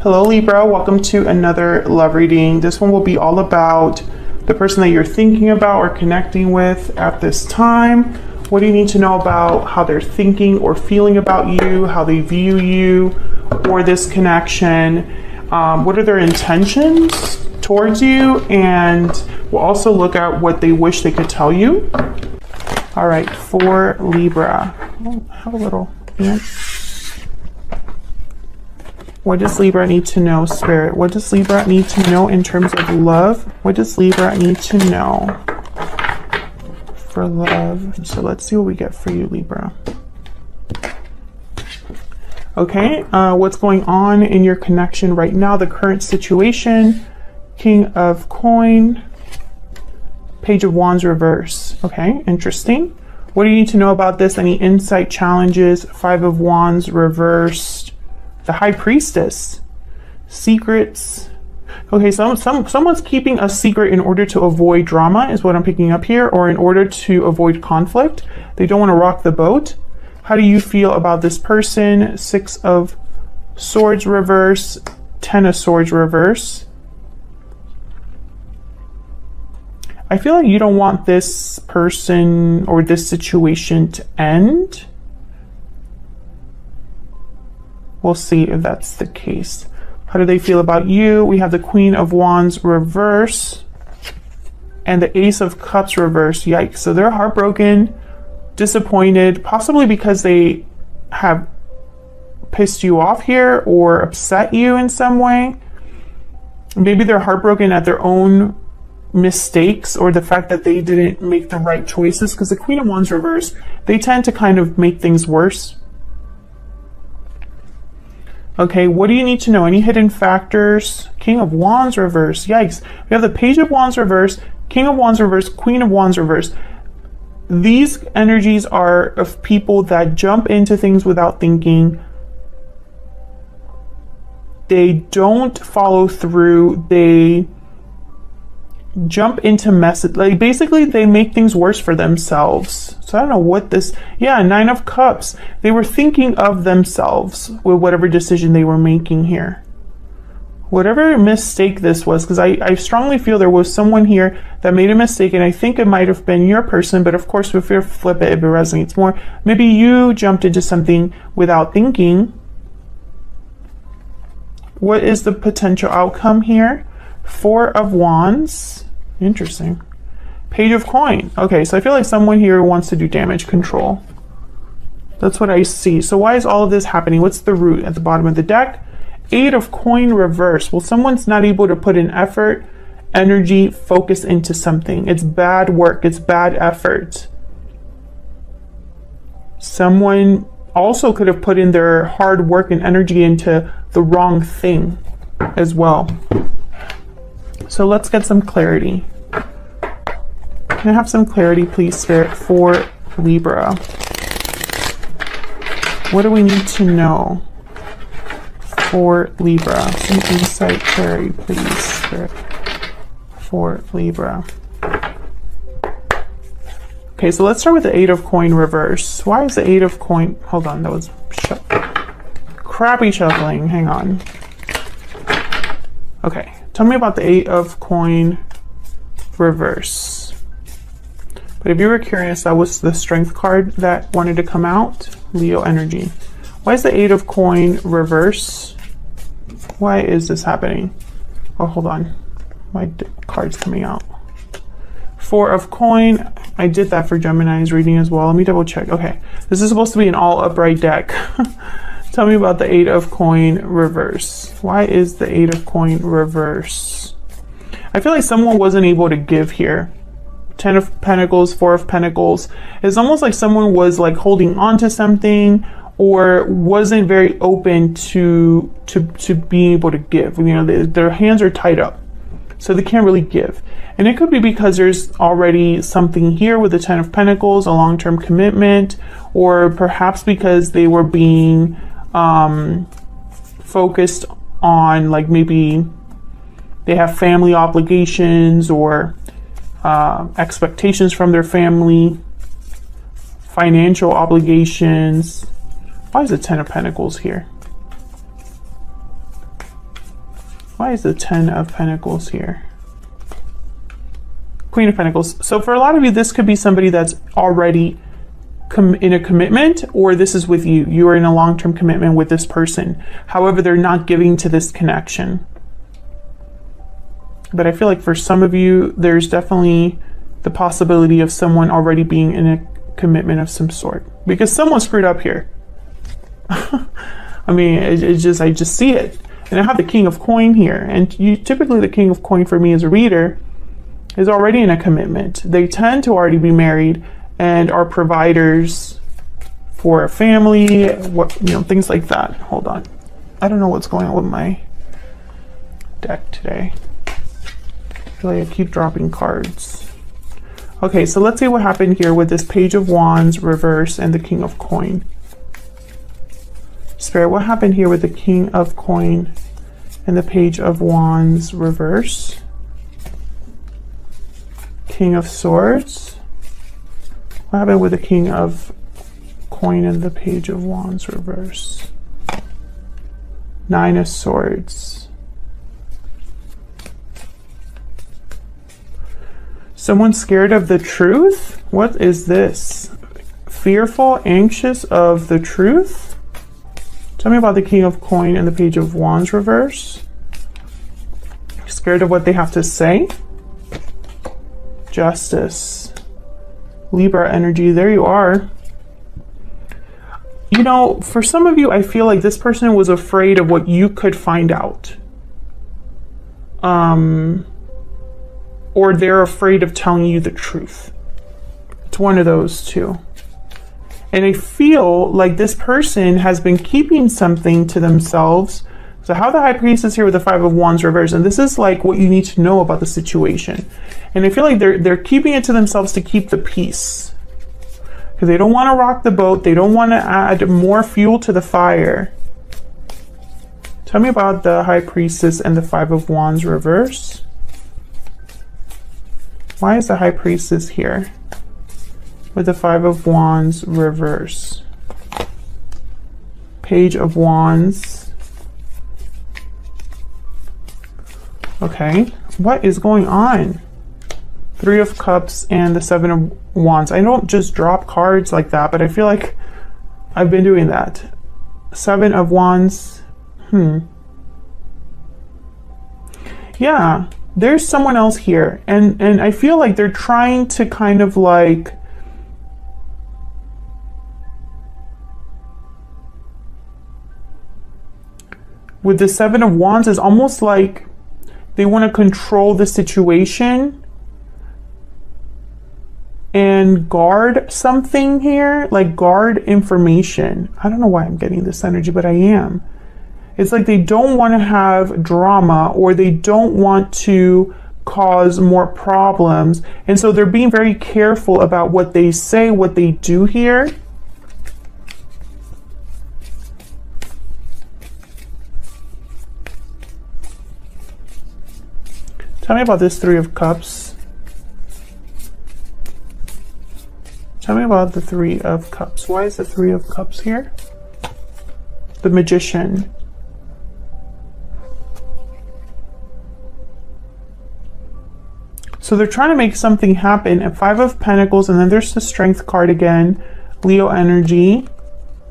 Hello Libra, welcome to another love reading. This one will be all about the person that you're thinking about or connecting with at this time. What do you need to know about how they're thinking or feeling about you, how they view you or this connection? What are their intentions towards you? And we'll also look at what they wish they could tell you. All right, for Libra, have a little ant. What does Libra need to know, Spirit? What does Libra need to know in terms of love? What does Libra need to know for love? So let's see what we get for you, Libra. Okay, what's going on in your connection right now? The current situation, King of Coin, Page of Wands reverse. Okay, interesting. What do you need to know about this? Any insight, challenges? Five of Wands reversed. The High Priestess, secrets. Okay, someone's keeping a secret in order to avoid drama is what I'm picking up here, or in order to avoid conflict. They don't want to rock the boat. How do you feel about this person? Six of Swords reverse, Ten of Swords reverse. I feel like you don't want this person or this situation to end. We'll see if that's the case. How do they feel about you? We have the Queen of Wands reverse and the Ace of Cups reverse. Yikes. So they're heartbroken, disappointed, possibly because they have pissed you off here or upset you in some way. Maybe they're heartbroken at their own mistakes or the fact that they didn't make the right choices, because the Queen of Wands reverse, they tend to kind of make things worse. Okay, what do you need to know? Any hidden factors? King of Wands reverse. Yikes. We have the Page of Wands reverse, King of Wands reverse, Queen of Wands reverse. These energies are of people that jump into things without thinking. They don't follow through. They jump into messes. Like basically they make things worse for themselves. So I don't know what this, yeah, Nine of Cups. They were thinking of themselves with whatever decision they were making here. Whatever mistake this was, because I strongly feel there was someone here that made a mistake, and I think it might have been your person, but of course if you flip it, if it resonates more, maybe you jumped into something without thinking. What is the potential outcome here? Four of Wands. Interesting. Page of Coin. Okay, so I feel like someone here wants to do damage control. That's what I see. So why is all of this happening? What's the root at the bottom of the deck? Eight of Coin reverse. Well, someone's not able to put in effort, energy, focus into something. It's bad work. It's bad effort. Someone also could have put in their hard work and energy into the wrong thing as well. So let's get some clarity. Can I have some clarity, please, Spirit, for Libra? What do we need to know for Libra? Some insight, clarity, please, Spirit, for Libra. Okay, so let's start with the Eight of Coin reverse. Why is the Eight of Coin? Hold on, that was crappy shuffling. Hang on. Okay. Tell me about the Eight of Coin reverse. But if you were curious, that was the Strength card that wanted to come out. Leo energy. Why is the Eight of Coin reverse? Why is this happening? Oh, hold on. My card's coming out. Four of Coin. I did that for Gemini's reading as well. Let me double check. Okay. This is supposed to be an all upright deck. Tell me about the Eight of Coin reverse. Why is the Eight of Coin reverse? I feel like someone wasn't able to give here. Ten of Pentacles, Four of Pentacles. It's almost like someone was like holding on to something or wasn't very open to being able to give. You know, their hands are tied up, so they can't really give. And it could be because there's already something here with the Ten of Pentacles, a long-term commitment, or perhaps because they were being focused on, like, maybe they have family obligations or expectations from their family, financial obligations. Why is the Ten of Pentacles here? Why is the 10 of Pentacles here? Queen of Pentacles. So for a lot of you, this could be somebody that's already in a commitment, or this is with you. You are in a long-term commitment with this person. However, they're not giving to this connection. But I feel like for some of you, there's definitely the possibility of someone already being in a commitment of some sort, because someone screwed up here. I mean, I just see it. And I have the King of Coin here, and typically the King of Coin for me as a reader is already in a commitment. They tend to already be married and are providers for a family, things like that. Hold on. I don't know what's going on with my deck today. I feel like I keep dropping cards. Okay, so let's see what happened here with this Page of Wands reverse and the King of Coin. Spirit, what happened here with the King of Coin and the Page of Wands reverse? King of Swords. What happened with the King of Coin and the Page of Wands reverse? Nine of Swords. Someone scared of the truth? What is this? Fearful, anxious of the truth? Tell me about the King of Coin and the Page of Wands reverse. Scared of what they have to say? Justice. Libra energy, there you are. You know, for some of you, I feel like this person was afraid of what you could find out. Or they're afraid of telling you the truth. It's one of those two. And I feel like this person has been keeping something to themselves. So how the High Priestess here with the Five of Wands reverse, and this is like what you need to know about the situation. And I feel like they're keeping it to themselves to keep the peace. Because they don't want to rock the boat. They don't want to add more fuel to the fire. Tell me about the High Priestess and the Five of Wands reverse. Why is the High Priestess here with the Five of Wands reverse? Page of Wands. Okay, what is going on? Three of Cups and the Seven of Wands. I don't just drop cards like that, but I feel like I've been doing that. Seven of Wands. Yeah, there's someone else here. And I feel like they're trying to kind of like with the Seven of Wands, is almost like they want to control the situation and guard something here, like guard information. I don't know why I'm getting this energy, but I am. It's like they don't want to have drama, or they don't want to cause more problems. And so they're being very careful about what they say, what they do here. Tell me about this Three of Cups. Tell me about the Three of Cups. Why is the Three of Cups here? The Magician. So they're trying to make something happen. And Five of Pentacles, and then there's the Strength card again. Leo energy.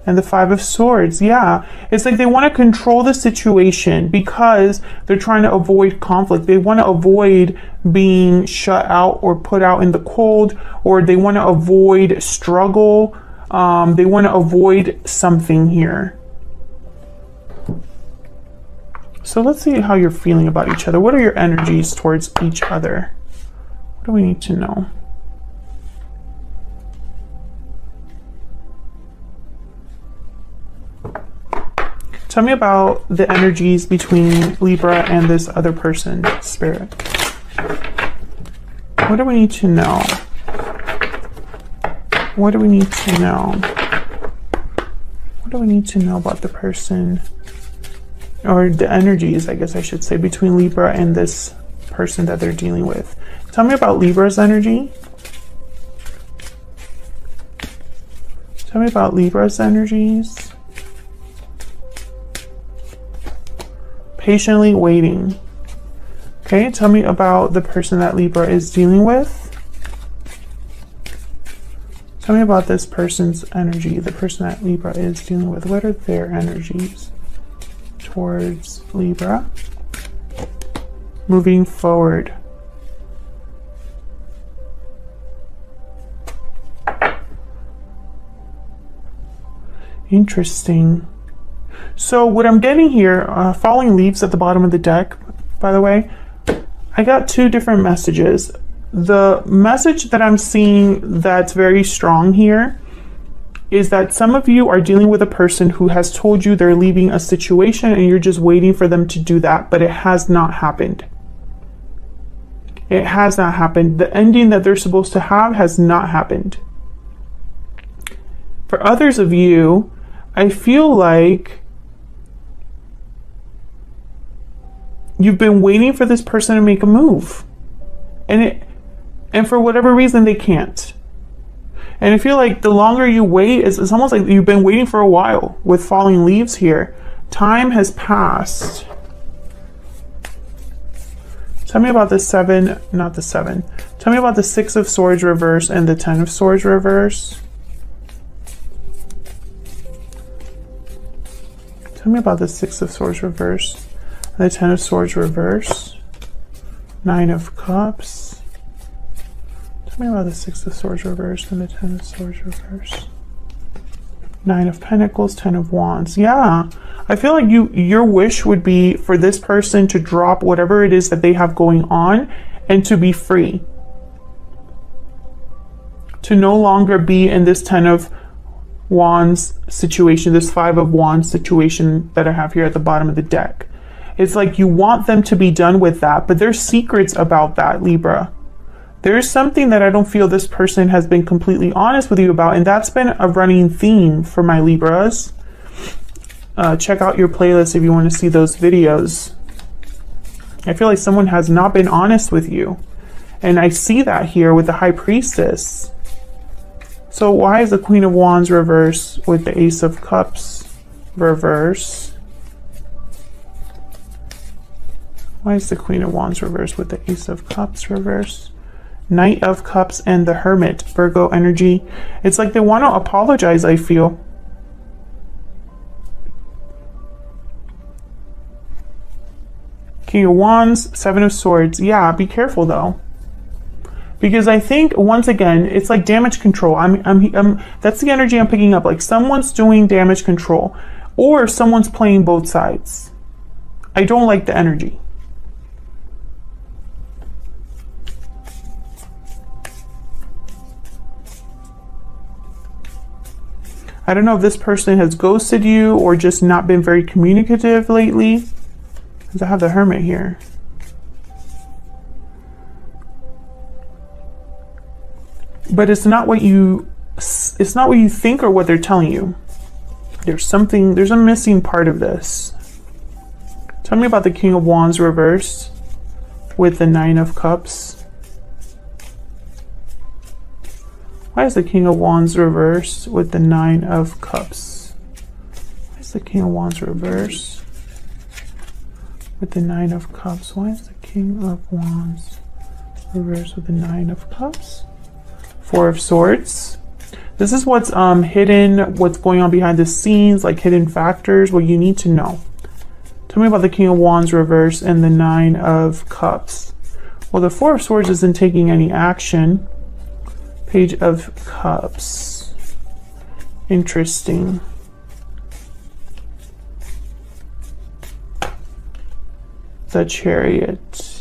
And the Five of Swords. Yeah, it's like they want to control the situation because they're trying to avoid conflict. They want to avoid being shut out or put out in the cold, or they want to avoid struggle. They want to avoid something here. So let's see how you're feeling about each other. What are your energies towards each other? What do we need to know? Tell me about the energies between Libra and this other person, Spirit. What do we need to know? What do we need to know? What do we need to know about the person? Or the energies, I guess I should say, between Libra and this person that they're dealing with. Tell me about Libra's energy. Tell me about Libra's energies. patiently waiting. Okay, tell me about the person that Libra is dealing with. Tell me about this person's energy, the person that Libra is dealing with. What are their energies towards Libra? Moving forward. Interesting. So what I'm getting here, falling leaves at the bottom of the deck, by the way, I got two different messages. The message that I'm seeing that's very strong here is that some of you are dealing with a person who has told you they're leaving a situation and you're just waiting for them to do that, but it has not happened. It has not happened. The ending that they're supposed to have has not happened. For others of you, I feel like you've been waiting for this person to make a move. And for whatever reason, they can't. And I feel like the longer you wait, it's almost like you've been waiting for a while with falling leaves here. Time has passed. Tell me about the seven, not the seven. Tell me about the 6 of Swords reverse and the 10 of Swords reverse. Tell me about the 6 of Swords reverse and the 10 of Swords reverse. 9 of Cups. Tell me about the 6 of Swords reverse and the 10 of Swords reverse. 9 of Pentacles, 10 of Wands. Yeah, I feel like your wish would be for this person to drop whatever it is that they have going on and to be free. To no longer be in this 10 of Wands situation, this 5 of Wands situation that I have here at the bottom of the deck. It's like you want them to be done with that, but there's secrets about that, Libra. There's something that I don't feel this person has been completely honest with you about, and that's been a running theme for my Libras. Check out your playlist if you want to see those videos. I feel like someone has not been honest with you, and I see that here with the High Priestess. So why is the Queen of Wands reverse with the Ace of Cups reverse? Why is the Queen of Wands reverse with the Ace of Cups reverse? Knight of Cups and the Hermit, Virgo energy. It's like they want to apologize, I feel. King of Wands, 7 of Swords. Yeah, be careful though. Because I think, once again, it's like damage control. That's the energy I'm picking up. Like someone's doing damage control or someone's playing both sides. I don't like the energy. I don't know if this person has ghosted you or just not been very communicative lately. Because I have the Hermit here. But it's not what you think or what they're telling you. There's a missing part of this. Tell me about the King of Wands reverse with the 9 of Cups. Why is the King of Wands reversed with the 9 of Cups? Why is the King of Wands reversed with the 9 of Cups? Why is the King of Wands reversed with the 9 of Cups? 4 of Swords. This is what's hidden, what's going on behind the scenes, like hidden factors, what you need to know. Tell me about the King of Wands reversed and the 9 of Cups. Well, the 4 of Swords isn't taking any action. Page of Cups. Interesting. The Chariot.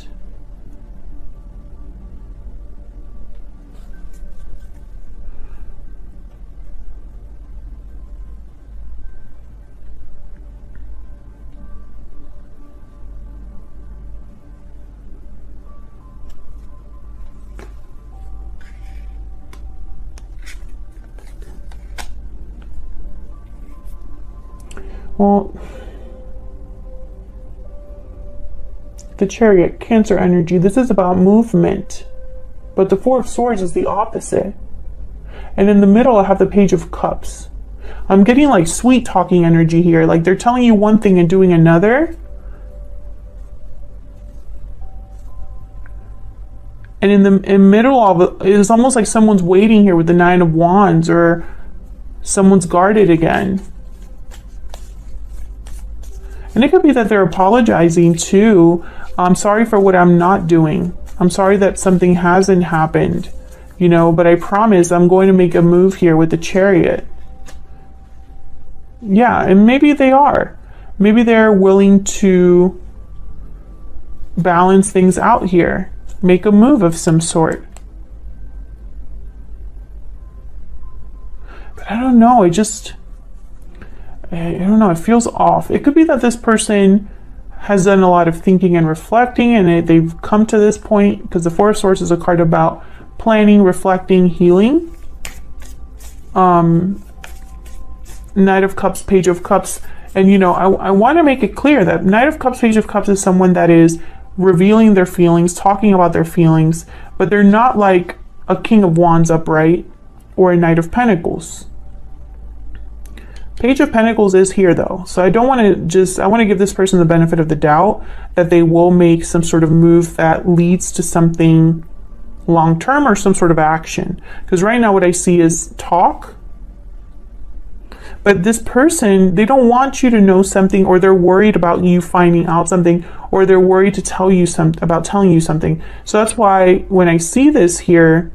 Well, the Chariot, Cancer energy, this is about movement. But the 4 of Swords is the opposite. And in the middle, I have the Page of Cups. I'm getting like sweet talking energy here. Like they're telling you one thing and doing another. And in the middle of it, it's almost like someone's waiting here with the Nine of Wands, or someone's guarded again. And it could be that they're apologizing too. I'm sorry for what I'm not doing. I'm sorry that something hasn't happened, you know, but I promise I'm going to make a move here with the Chariot. Yeah, and maybe they are. Maybe they're willing to balance things out here. Make a move of some sort. But I don't know. I don't know. It feels off. It could be that this person has done a lot of thinking and reflecting, and they've come to this point, because the Four of Swords is a card about planning, reflecting, healing. Knight of Cups, Page of Cups. And, you know, I want to make it clear that Knight of Cups, Page of Cups is someone that is revealing their feelings, talking about their feelings, but they're not like a King of Wands upright or a Knight of Pentacles. Page of Pentacles is here though. So I don't want to I want to give this person the benefit of the doubt that they will make some sort of move that leads to something long-term or some sort of action. Because right now what I see is talk. But this person, they don't want you to know something, or they're worried about you finding out something, or they're worried to tell you about telling you something. So that's why when I see this here,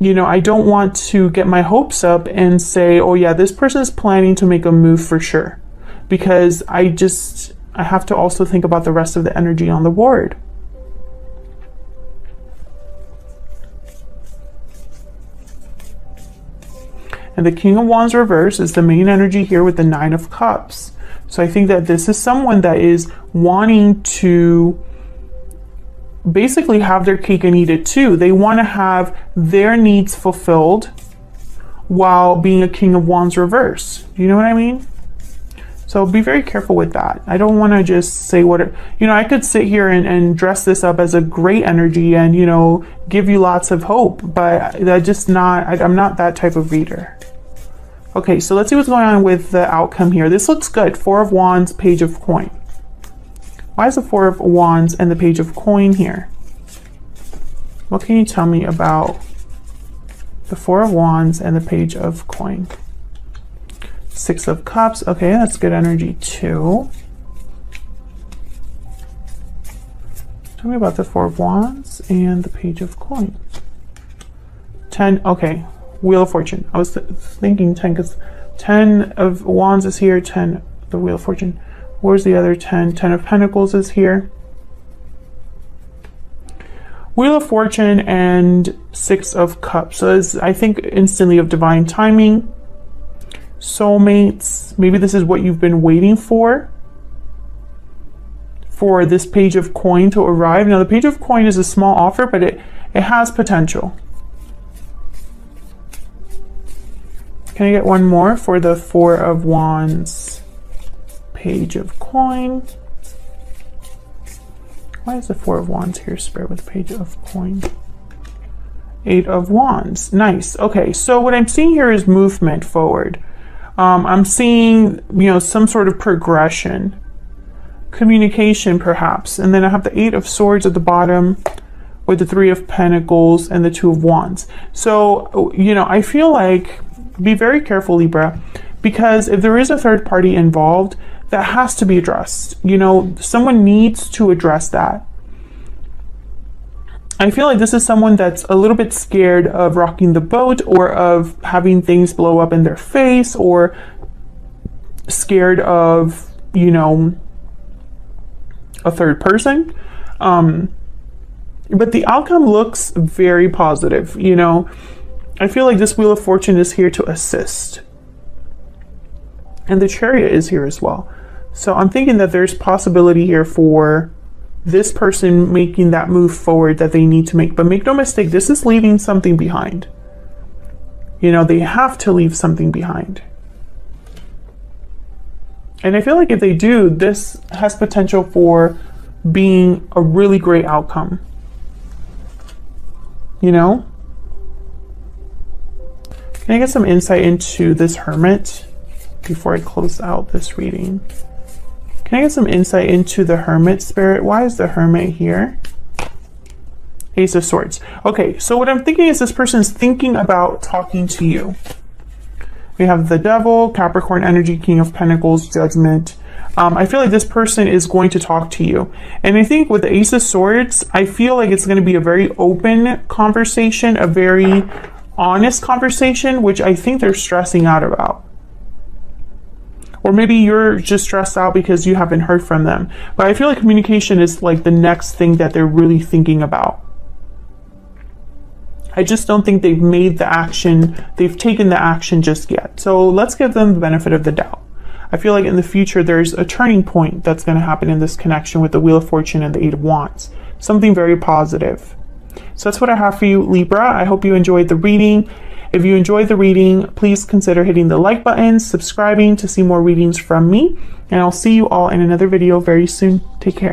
you know, I don't want to get my hopes up and say, oh yeah, this person is planning to make a move for sure. Because I have to also think about the rest of the energy on the board. And the King of Wands reverse is the main energy here with the Nine of Cups. So I think that this is someone that is wanting to basically have their cake and eat it too. They want to have their needs fulfilled while being a King of Wands reverse. You know what I mean? So be very careful with that. I don't want to just say you know, I could sit here and dress this up as a great energy and, you know, give you lots of hope, but I'm not that type of reader. Okay, so let's see what's going on with the outcome here. This looks good. Four of Wands, Page of Coin. Why is the Four of Wands and the Page of Coin here? What can you tell me about the Four of Wands and the Page of Coin? Six of Cups. Okay, that's good energy too. Tell me about the Four of Wands and the Page of Coin. 10. Okay, Wheel of Fortune. I was thinking 10 because 10 of Wands is here. 10, the Wheel of Fortune. Where's the other 10? 10 of Pentacles is here. Wheel of Fortune and Six of Cups. So it's, I think, instantly of divine timing. Soulmates. Maybe this is what you've been waiting for this Page of Coin to arrive. Now the Page of Coin is a small offer, but it has potential. Can I get one more for the Four of Wands, Page of Coin? Why is the Four of Wands here, Spirit, with Page of Coin? Eight of Wands. Nice. Okay, so what I'm seeing here is movement forward. I'm seeing, you know, some sort of progression, communication perhaps. And then I have the Eight of Swords at the bottom with the Three of Pentacles and the Two of Wands. So, you know, I feel like, be very careful, Libra, because if there is a third party involved, that has to be addressed. You know, someone needs to address that. I feel like this is someone that's a little bit scared of rocking the boat, or of having things blow up in their face, or scared of, you know, a third person. But the outcome looks very positive. You know, I feel like this Wheel of Fortune is here to assist. And the Chariot is here as well. So I'm thinking that there's possibility here for this person making that move forward that they need to make. But make no mistake, this is leaving something behind. You know, they have to leave something behind. And I feel like if they do, this has potential for being a really great outcome. You know? Can I get some insight into this Hermit before I close out this reading? Can I get some insight into the Hermit, Spirit? Why is the Hermit here? Ace of Swords. Okay, so what I'm thinking is this person's thinking about talking to you. We have the Devil, Capricorn energy, King of Pentacles, Judgment. I feel like this person is going to talk to you. And I think with the Ace of Swords, I feel like it's going to be a very open conversation, a very honest conversation, which I think they're stressing out about. Or maybe you're just stressed out because you haven't heard from them. But I feel like communication is like the next thing that they're really thinking about. I just don't think they've made the action, they've taken the action just yet. So let's give them the benefit of the doubt. I feel like in the future, there's a turning point that's going to happen in this connection with the Wheel of Fortune and the Eight of Wands. Something very positive. So that's what I have for you, Libra. I hope you enjoyed the reading. If you enjoyed the reading, please consider hitting the like button, subscribing to see more readings from me, and I'll see you all in another video very soon. Take care.